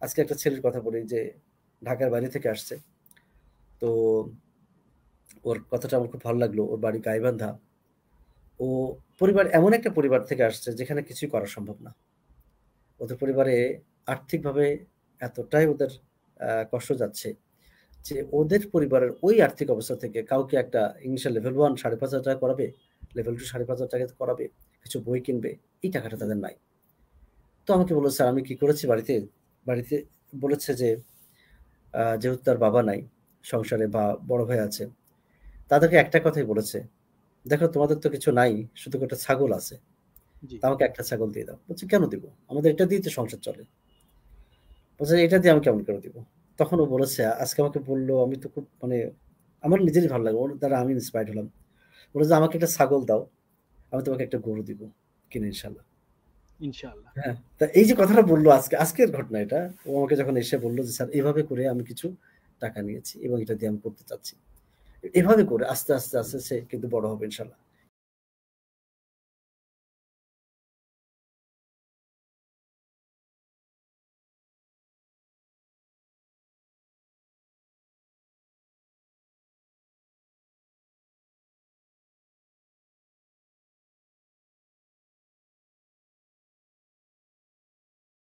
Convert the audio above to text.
আজকে একটা ছেলের কথা বলি যে ঢাকার বাইরে থেকে আসছে। তো ওর কথাটা আমার খুব ভালো লাগলো। ওর বাড়ি গাইবান্ধা। ও এমন একটা পরিবার থেকে আসছে যেখানে কিছুই করা সম্ভব না। ওদের পরিবারে আর্থিকভাবে এতটাই ওদের কষ্ট যাচ্ছে যে ওদের পরিবারের ওই আর্থিক অবস্থা থেকে কাউকে একটা ইংলিশের লেভেল 1 ৳৫,৫০০ করাবে, লেভেল 2 ৳৫,৫০০ করাবে, কিছু বই কিনবে। এই টাকাটা জি, তাদের নাই। তো আমাকে বলল, "স্যার আমি কি করেছি বাড়িতে?" বাড়িতে বলেছে যে যেহেতু তার বাবা নাই সংসারে বা বড় ভাই আছে, তাদেরকে একটা কথাই বলেছে, "দেখো তোমাদের তো কিছু নাই, শুধু একটা ছাগল আছে। জি, তা আমাকে একটা ছাগল দিয়ে দাও।" বলছে, "কেন দিব? আমাদের এটা দিয়েই তো সংসার চলে।" বলছে, "এটা দিয়ে আমি কেমন করে দিব?" তখন ও বলেছে, আজকে আমাকে বলল, আমি তো খুব মানে আমার নিজেরই ভালো লাগে। ওর দ্বারা আমি ইন্সপায়ার্ড হলাম। বলল যে, "আমাকে একটা ছাগল দাও, আমি তোমাকে একটা গরু দিব কিনে ইনশাআল্লাহ।" ইনশাআল্লাহ। হ্যাঁ, তা এই যে কথাটা বলল আজকের ঘটনা এটা। ও আমাকে যখন এসে বলল যে, "স্যার এভাবে করে আমি কিছু টাকা নিয়েছি এবং এটা দিয়ে আমি করতে চাচ্ছি।" এভাবে করে আস্তে, আস্তে, আস্তে সে কিন্তু বড় হবে ইনশাআল্লাহ।